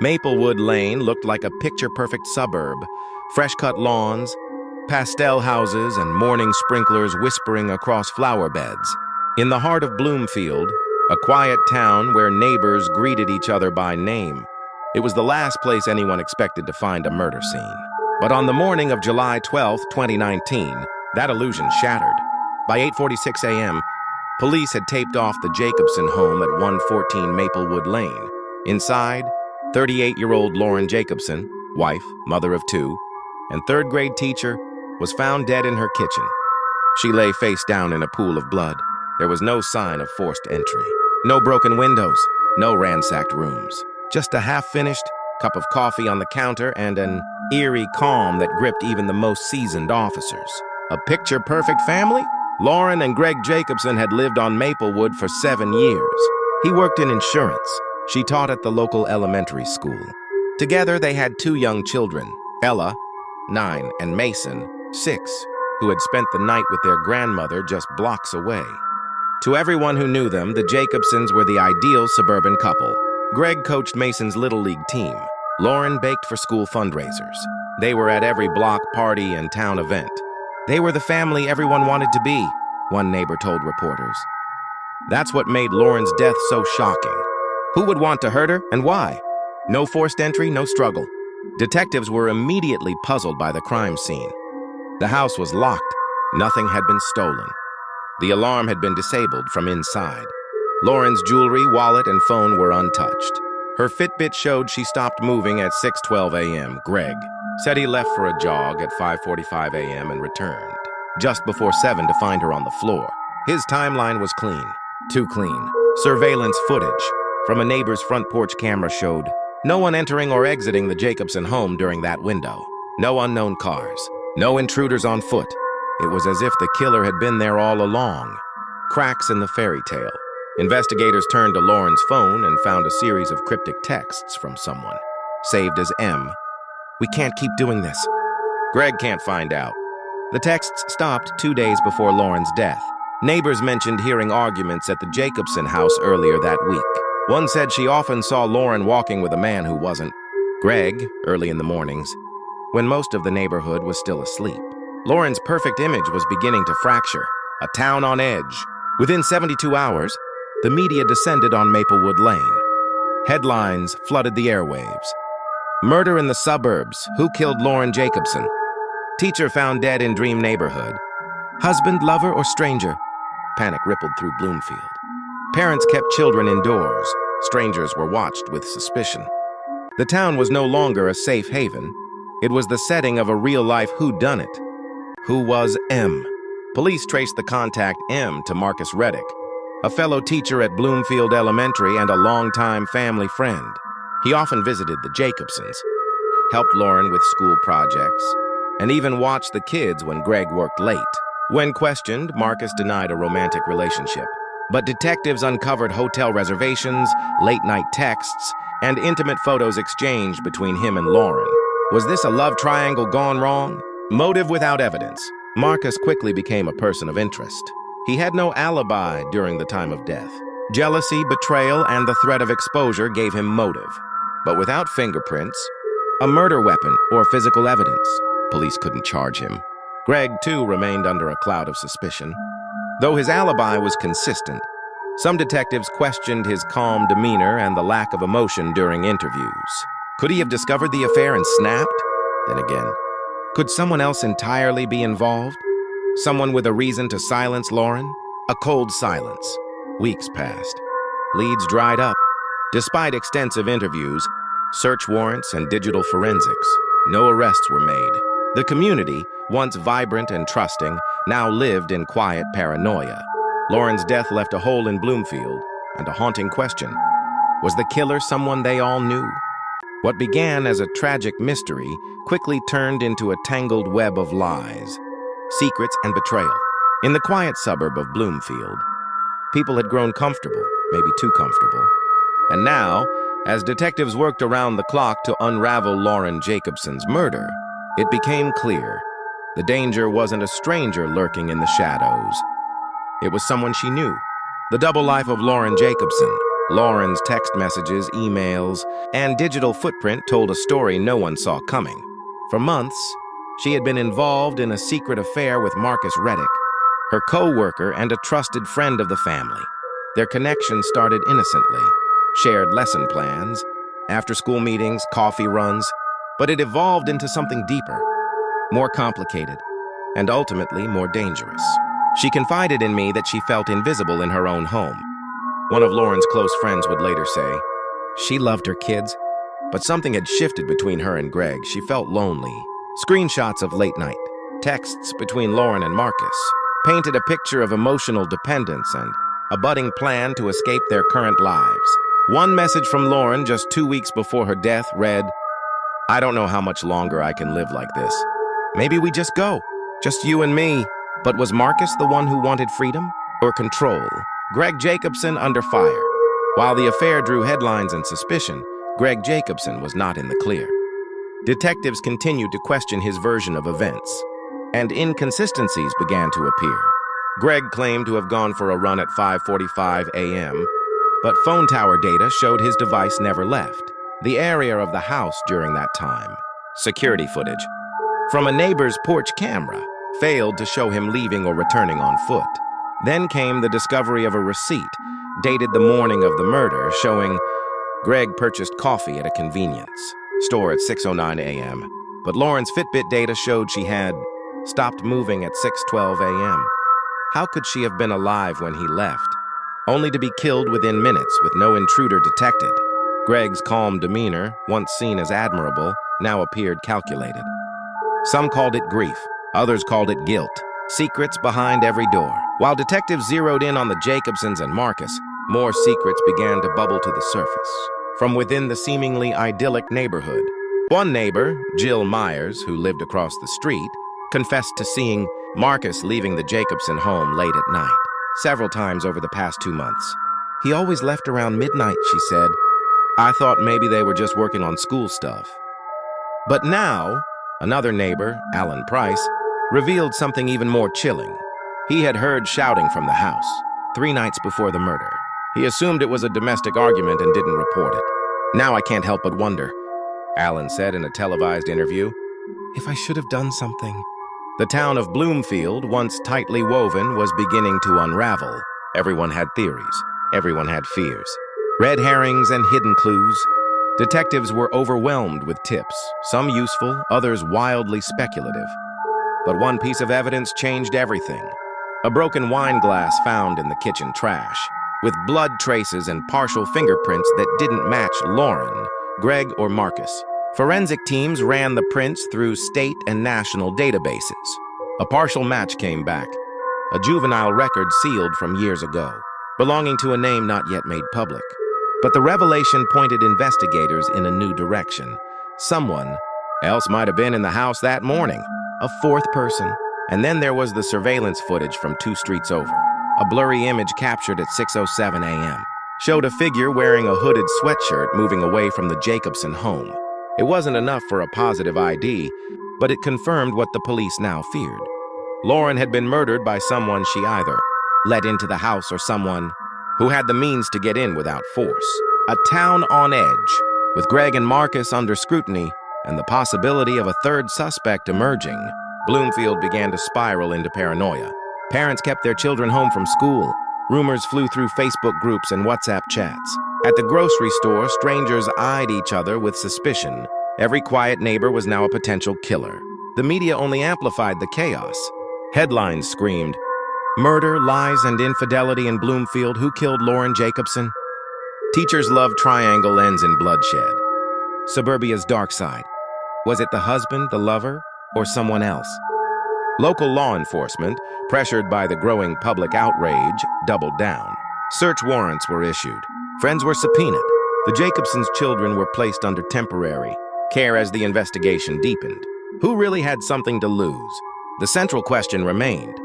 Maplewood Lane looked like a picture-perfect suburb, fresh-cut lawns, pastel houses, and morning sprinklers whispering across flower beds. In the heart of Bloomfield, a quiet town where neighbors greeted each other by name, it was the last place anyone expected to find a murder scene. But on the morning of July 12, 2019, that illusion shattered. By 8:46 a.m., police had taped off the Jacobson home at 114 Maplewood Lane. Inside, 38-year-old Lauren Jacobson, wife, mother of two, and third-grade teacher, was found dead in her kitchen. She lay face down in a pool of blood. There was no sign of forced entry. No broken windows, no ransacked rooms. Just a half-finished cup of coffee on the counter and an eerie calm that gripped even the most seasoned officers. A picture-perfect family? Lauren and Greg Jacobson had lived on Maplewood for 7 years. He worked in insurance. She taught at the local elementary school. Together, they had 2 young children, Ella, 9, and Mason, 6, who had spent the night with their grandmother just blocks away. To everyone who knew them, the Jacobsons were the ideal suburban couple. Greg coached Mason's Little League team. Lauren baked for school fundraisers. They were at every block party and town event. They were the family everyone wanted to be, one neighbor told reporters. That's what made Lauren's death so shocking. Who would want to hurt her, and why? No forced entry, no struggle. Detectives were immediately puzzled by the crime scene. The house was locked. Nothing had been stolen. The alarm had been disabled from inside. Lauren's jewelry, wallet, and phone were untouched. Her Fitbit showed she stopped moving at 6:12 a.m. Greg said he left for a jog at 5:45 a.m. and returned just before 7 to find her on the floor. His timeline was clean. Too clean. Surveillance footage from a neighbor's front porch camera showed no one entering or exiting the Jacobson home during that window. No unknown cars. No intruders on foot. It was as if the killer had been there all along. Cracks in the fairy tale. Investigators turned to Lauren's phone and found a series of cryptic texts from someone, saved as M. "We can't keep doing this. Greg can't find out." The texts stopped 2 days before Lauren's death. Neighbors mentioned hearing arguments at the Jacobson house earlier that week. One said she often saw Lauren walking with a man who wasn't. Greg, early in the mornings, when most of the neighborhood was still asleep. Lauren's perfect image was beginning to fracture. A town on edge. Within 72 hours, the media descended on Maplewood Lane. Headlines flooded the airwaves. Murder in the suburbs. Who killed Lauren Jacobson? Teacher found dead in dream neighborhood. Husband, lover, or stranger? Panic rippled through Bloomfield. Parents kept children indoors. Strangers were watched with suspicion. The town was no longer a safe haven. It was the setting of a real-life whodunit. Who was M? Police traced the contact M to Marcus Reddick, a fellow teacher at Bloomfield Elementary and a longtime family friend. He often visited the Jacobsons, helped Lauren with school projects, and even watched the kids when Greg worked late. When questioned, Marcus denied a romantic relationship. But detectives uncovered hotel reservations, late-night texts, and intimate photos exchanged between him and Lauren. Was this a love triangle gone wrong? Motive without evidence. Marcus quickly became a person of interest. He had no alibi during the time of death. Jealousy, betrayal, and the threat of exposure gave him motive. But without fingerprints, a murder weapon, or physical evidence, police couldn't charge him. Greg, too, remained under a cloud of suspicion. Though his alibi was consistent, some detectives questioned his calm demeanor and the lack of emotion during interviews. Could he have discovered the affair and snapped? Then again, could someone else entirely be involved? Someone with a reason to silence Lauren? A cold silence. Weeks passed. Leads dried up. Despite extensive interviews, search warrants, and digital forensics, no arrests were made. The community, once vibrant and trusting, now lived in quiet paranoia. Lauren's death left a hole in Bloomfield and a haunting question. Was the killer someone they all knew? What began as a tragic mystery quickly turned into a tangled web of lies, secrets, and betrayal. In the quiet suburb of Bloomfield, people had grown comfortable, maybe too comfortable. And now, as detectives worked around the clock to unravel Lauren Jacobson's murder, it became clear the danger wasn't a stranger lurking in the shadows. It was someone she knew. The double life of Lauren Jacobson, Lauren's text messages, emails, and digital footprint told a story no one saw coming. For months, she had been involved in a secret affair with Marcus Reddick, her co-worker and a trusted friend of the family. Their connection started innocently, shared lesson plans, after-school meetings, coffee runs, but it evolved into something deeper, more complicated, and ultimately more dangerous. She confided in me that she felt invisible in her own home. One of Lauren's close friends would later say, she loved her kids, but something had shifted between her and Greg. She felt lonely. Screenshots of late night texts between Lauren and Marcus painted a picture of emotional dependence and a budding plan to escape their current lives. One message from Lauren just 2 weeks before her death read, I don't know how much longer I can live like this. Maybe we just go, just you and me. But was Marcus the one who wanted freedom or control? Greg Jacobson under fire. While the affair drew headlines and suspicion, Greg Jacobson was not in the clear. Detectives continued to question his version of events, and inconsistencies began to appear. Greg claimed to have gone for a run at 5:45 a.m., but phone tower data showed his device never left the area of the house during that time. Security footage from a neighbor's porch camera failed to show him leaving or returning on foot. Then came the discovery of a receipt dated the morning of the murder showing Greg purchased coffee at a convenience store at 6:09 a.m., but Lauren's Fitbit data showed she had stopped moving at 6:12 a.m. How could she have been alive when he left, only to be killed within minutes with no intruder detected? Greg's calm demeanor, once seen as admirable, now appeared calculated. Some called it grief, others called it guilt. Secrets behind every door. While detectives zeroed in on the Jacobsons and Marcus, more secrets began to bubble to the surface from within the seemingly idyllic neighborhood. One neighbor, Jill Myers, who lived across the street, confessed to seeing Marcus leaving the Jacobson home late at night, several times over the past 2 months. He always left around midnight, she said. I thought maybe they were just working on school stuff. But now, another neighbor, Alan Price, revealed something even more chilling. He had heard shouting from the house 3 nights before the murder. He assumed it was a domestic argument and didn't report it. Now I can't help but wonder, Alan said in a televised interview, if I should have done something. The town of Bloomfield, once tightly woven, was beginning to unravel. Everyone had theories. Everyone had fears. Red herrings and hidden clues. Detectives were overwhelmed with tips, some useful, others wildly speculative. But one piece of evidence changed everything. A broken wine glass found in the kitchen trash, with blood traces and partial fingerprints that didn't match Lauren, Greg, or Marcus. Forensic teams ran the prints through state and national databases. A partial match came back, a juvenile record sealed from years ago, belonging to a name not yet made public. But the revelation pointed investigators in a new direction. Someone else might have been in the house that morning, a fourth person. And then there was the surveillance footage from 2 streets over. A blurry image captured at 6:07 a.m. showed a figure wearing a hooded sweatshirt moving away from the Jacobson home. It wasn't enough for a positive ID, but it confirmed what the police now feared. Lauren had been murdered by someone she either let into the house or someone who had the means to get in without force. A town on edge, with Greg and Marcus under scrutiny and the possibility of a third suspect emerging. Bloomfield began to spiral into paranoia. Parents kept their children home from school. Rumors flew through Facebook groups and WhatsApp chats. At the grocery store, strangers eyed each other with suspicion. Every quiet neighbor was now a potential killer. The media only amplified the chaos. Headlines screamed, "Murder, lies, and infidelity in Bloomfield. Who killed Lauren Jacobson?" Teachers loved triangle ends in bloodshed. Suburbia's dark side. Was it the husband, the lover, or someone else? Local law enforcement, pressured by the growing public outrage, doubled down. Search warrants were issued. Friends were subpoenaed. The Jacobsons' children were placed under temporary care as the investigation deepened. Who really had something to lose? The central question remained.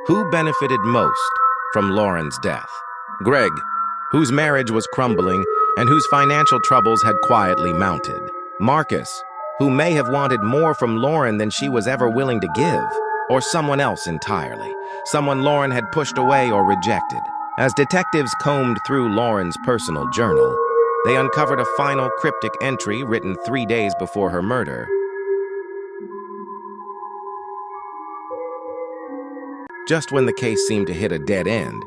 Who benefited most from Lauren's death? Greg, whose marriage was crumbling and whose financial troubles had quietly mounted. Marcus, who may have wanted more from Lauren than she was ever willing to give. Or someone else entirely, someone Lauren had pushed away or rejected. As detectives combed through Lauren's personal journal, they uncovered a final cryptic entry written 3 days before her murder. Just when the case seemed to hit a dead end,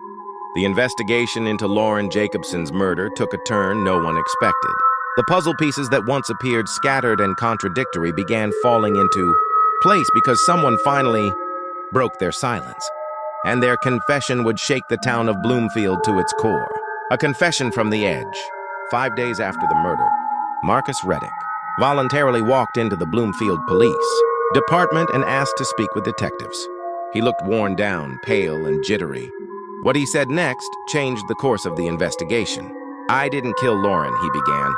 the investigation into Lauren Jacobson's murder took a turn no one expected. The puzzle pieces that once appeared scattered and contradictory began falling into place because someone finally broke their silence, and their confession would shake the town of Bloomfield to its core. A confession from the edge. 5 days after the murder, Marcus Reddick voluntarily walked into the Bloomfield Police Department and asked to speak with detectives. He looked worn down, pale, and jittery. What he said next changed the course of the investigation. "I didn't kill Lauren," he began,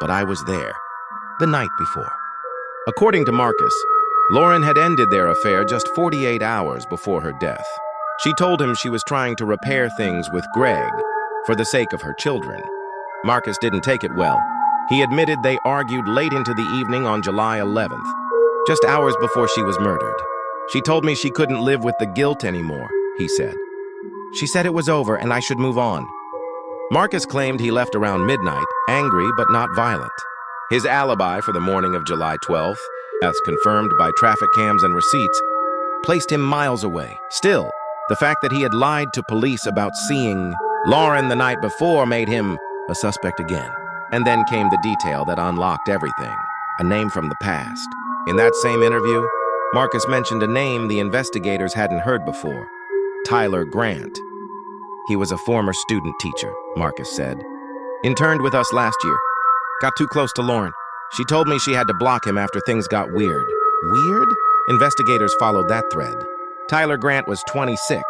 "but I was there the night before." According to Marcus, Lauren had ended their affair just 48 hours before her death. She told him she was trying to repair things with Greg for the sake of her children. Marcus didn't take it well. He admitted they argued late into the evening on July 11th, just hours before she was murdered. "She told me she couldn't live with the guilt anymore," he said. "She said it was over and I should move on." Marcus claimed he left around midnight, angry but not violent. His alibi for the morning of July 12th, as confirmed by traffic cams and receipts, placed him miles away. Still, the fact that he had lied to police about seeing Lauren the night before made him a suspect again. And then came the detail that unlocked everything, a name from the past. In that same interview, Marcus mentioned a name the investigators hadn't heard before: Tyler Grant. "He was a former student teacher," Marcus said. "Interned with us last year. Got too close to Lauren. She told me she had to block him after things got weird." Weird? Investigators followed that thread. Tyler Grant was 26,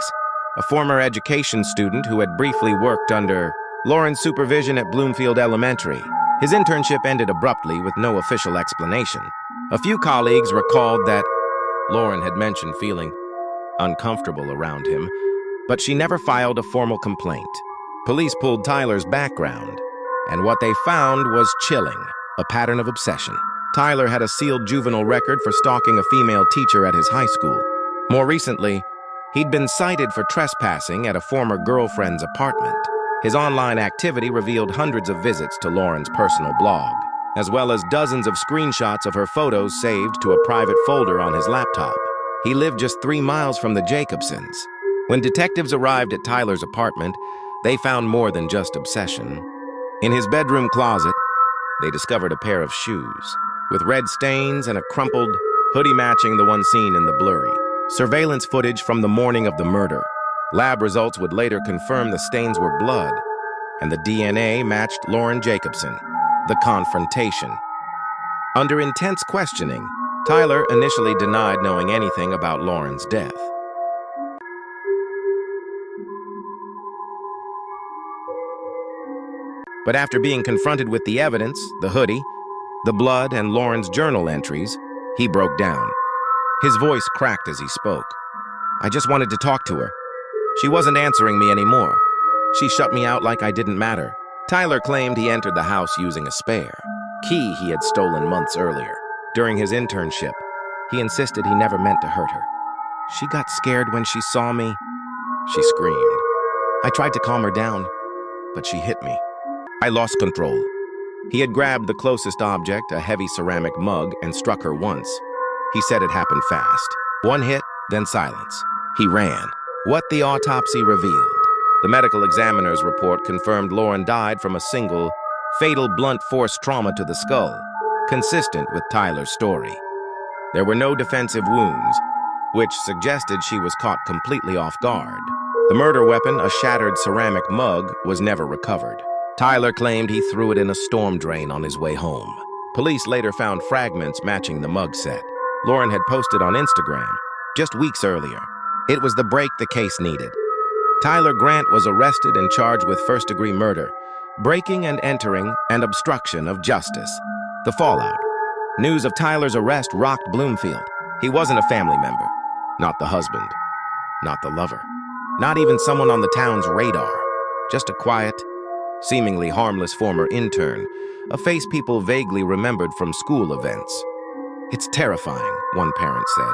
a former education student who had briefly worked under Lauren's supervision at Bloomfield Elementary. His internship ended abruptly with no official explanation. A few colleagues recalled that Lauren had mentioned feeling uncomfortable around him, but she never filed a formal complaint. Police pulled Tyler's background, and what they found was chilling: a pattern of obsession. Tyler had a sealed juvenile record for stalking a female teacher at his high school. More recently, he'd been cited for trespassing at a former girlfriend's apartment. His online activity revealed hundreds of visits to Lauren's personal blog, as well as dozens of screenshots of her photos saved to a private folder on his laptop. He lived just 3 miles from the Jacobsons. When detectives arrived at Tyler's apartment, they found more than just obsession. In his bedroom closet, they discovered a pair of shoes, with red stains and a crumpled hoodie matching the one seen in the blurry surveillance footage from the morning of the murder. Lab results would later confirm the stains were blood, and the DNA matched Lauren Jacobson. The confrontation. Under intense questioning, Tyler initially denied knowing anything about Lauren's death. But after being confronted with the evidence, the hoodie, the blood, and Lauren's journal entries, he broke down. His voice cracked as he spoke. "I just wanted to talk to her. She wasn't answering me anymore. She shut me out like I didn't matter." Tyler claimed he entered the house using a spare key he had stolen months earlier. During his internship, he insisted he never meant to hurt her. "She got scared when she saw me," she screamed. "I tried to calm her down, but she hit me. I lost control." He had grabbed the closest object, a heavy ceramic mug, and struck her once. He said it happened fast. One hit, then silence. He ran. What the autopsy revealed. The medical examiner's report confirmed Lauren died from a single, fatal blunt force trauma to the skull, consistent with Tyler's story. There were no defensive wounds, which suggested she was caught completely off guard. The murder weapon, a shattered ceramic mug, was never recovered. Tyler claimed he threw it in a storm drain on his way home. Police later found fragments matching the mug set Lauren had posted on Instagram just weeks earlier. It was the break the case needed. Tyler Grant was arrested and charged with first-degree murder, breaking and entering, and obstruction of justice. The fallout. News of Tyler's arrest rocked Bloomfield. He wasn't a family member, not the husband, not the lover, not even someone on the town's radar. Just a quiet, seemingly harmless former intern, a face people vaguely remembered from school events. "It's terrifying," one parent said.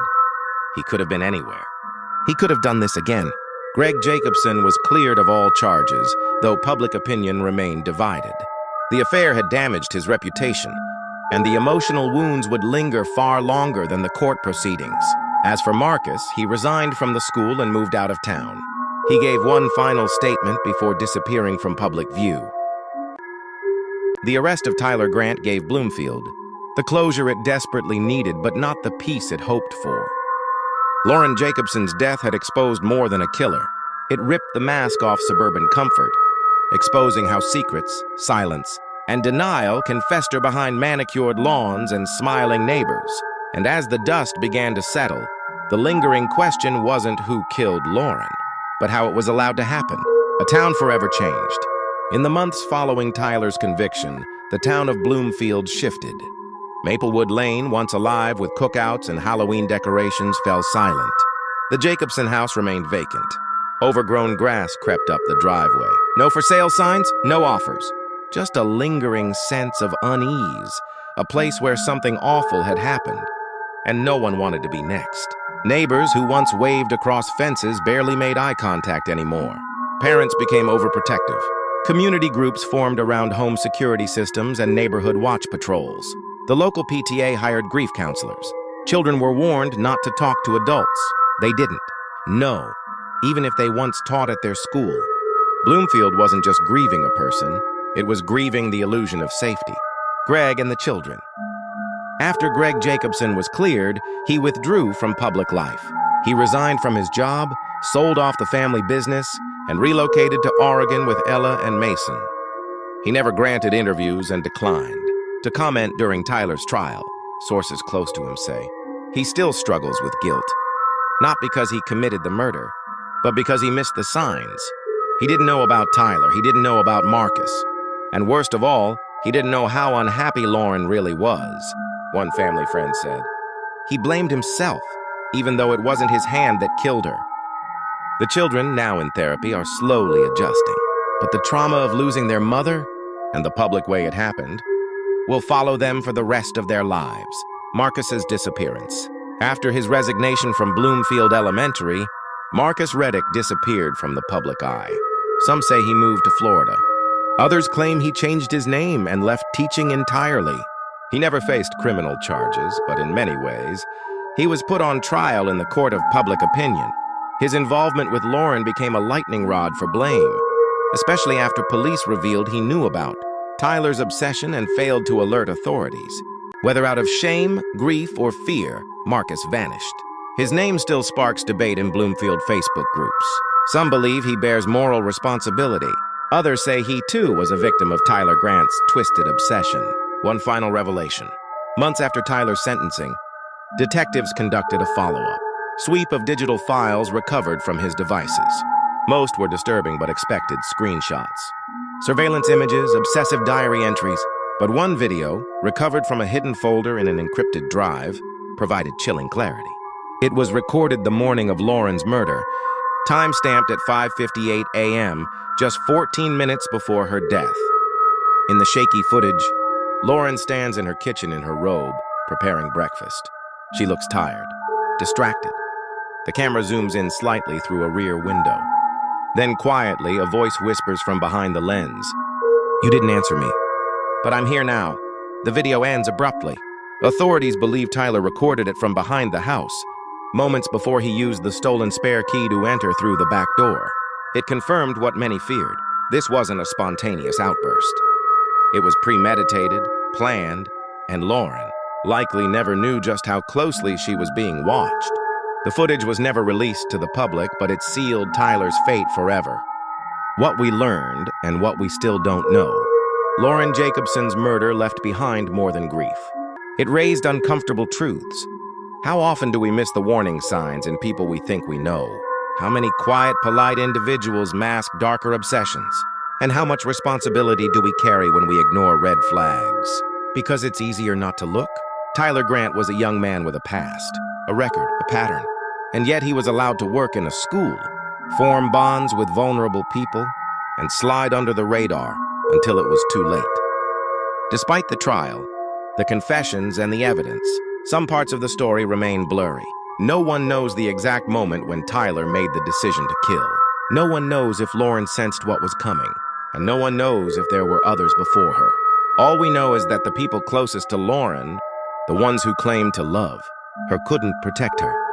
"He could have been anywhere. He could have done this again." Greg Jacobson was cleared of all charges, though public opinion remained divided. The affair had damaged his reputation, and the emotional wounds would linger far longer than the court proceedings. As for Marcus, he resigned from the school and moved out of town. He gave one final statement before disappearing from public view. The arrest of Tyler Grant gave Bloomfield the closure it desperately needed, but not the peace it hoped for. Lauren Jacobson's death had exposed more than a killer. It ripped the mask off suburban comfort, exposing how secrets, silence, and denial can fester behind manicured lawns and smiling neighbors. And as the dust began to settle, the lingering question wasn't who killed Lauren, but how it was allowed to happen. A town forever changed. In the months following Tyler's conviction, the town of Bloomfield shifted. Maplewood Lane, once alive with cookouts and Halloween decorations, fell silent. The Jacobson house remained vacant. Overgrown grass crept up the driveway. No for sale signs, no offers. Just a lingering sense of unease, a place where something awful had happened, and no one wanted to be next. Neighbors who once waved across fences barely made eye contact anymore. Parents became overprotective. Community groups formed around home security systems and neighborhood watch patrols. The local PTA hired grief counselors. Children were warned not to talk to adults. They didn't. No, even if they once taught at their school. Bloomfield wasn't just grieving a person, it was grieving the illusion of safety. Greg and the children. After Greg Jacobson was cleared, he withdrew from public life. He resigned from his job, sold off the family business, and relocated to Oregon with Ella and Mason. He never granted interviews and declined to comment during Tyler's trial, sources close to him say. He still struggles with guilt, not because he committed the murder, but because he missed the signs. He didn't know about Tyler, he didn't know about Marcus, and worst of all, he didn't know how unhappy Lauren really was, one family friend said. He blamed himself, even though it wasn't his hand that killed her. The children, now in therapy, are slowly adjusting, but the trauma of losing their mother, and the public way it happened, will follow them for the rest of their lives. Marcus's disappearance. After his resignation from Bloomfield Elementary, Marcus Reddick disappeared from the public eye. Some say he moved to Florida. Others claim he changed his name and left teaching entirely. He never faced criminal charges, but in many ways, he was put on trial in the court of public opinion. His involvement with Lauren became a lightning rod for blame, especially after police revealed he knew about Tyler's obsession and failed to alert authorities. Whether out of shame, grief, or fear, Marcus vanished. His name still sparks debate in Bloomfield Facebook groups. Some believe he bears moral responsibility. Others say he too was a victim of Tyler Grant's twisted obsession. One final revelation. Months after Tyler's sentencing, detectives conducted a follow-up. Sweep of digital files recovered from his devices. Most were disturbing but expected screenshots. Surveillance images, obsessive diary entries, but one video, recovered from a hidden folder in an encrypted drive, provided chilling clarity. It was recorded the morning of Lauren's murder, time-stamped at 5:58 a.m., just 14 minutes before her death. In the shaky footage, Lauren stands in her kitchen in her robe, preparing breakfast. She looks tired, distracted. The camera zooms in slightly through a rear window. Then quietly, a voice whispers from behind the lens. "You didn't answer me, but I'm here now." The video ends abruptly. Authorities believe Tyler recorded it from behind the house, moments before he used the stolen spare key to enter through the back door. It confirmed what many feared. This wasn't a spontaneous outburst. It was premeditated, planned, and Lauren likely never knew just how closely she was being watched. The footage was never released to the public, but it sealed Tyler's fate forever. What we learned, and what we still don't know. Lauren Jacobson's murder left behind more than grief. It raised uncomfortable truths. How often do we miss the warning signs in people we think we know? How many quiet, polite individuals mask darker obsessions? And how much responsibility do we carry when we ignore red flags? Because it's easier not to look? Tyler Grant was a young man with a past, a record, a pattern. And yet he was allowed to work in a school, form bonds with vulnerable people, and slide under the radar until it was too late. Despite the trial, the confessions, and the evidence, some parts of the story remain blurry. No one knows the exact moment when Tyler made the decision to kill. No one knows if Lauren sensed what was coming, and no one knows if there were others before her. All we know is that the people closest to Lauren, the ones who claimed to love her, couldn't protect her.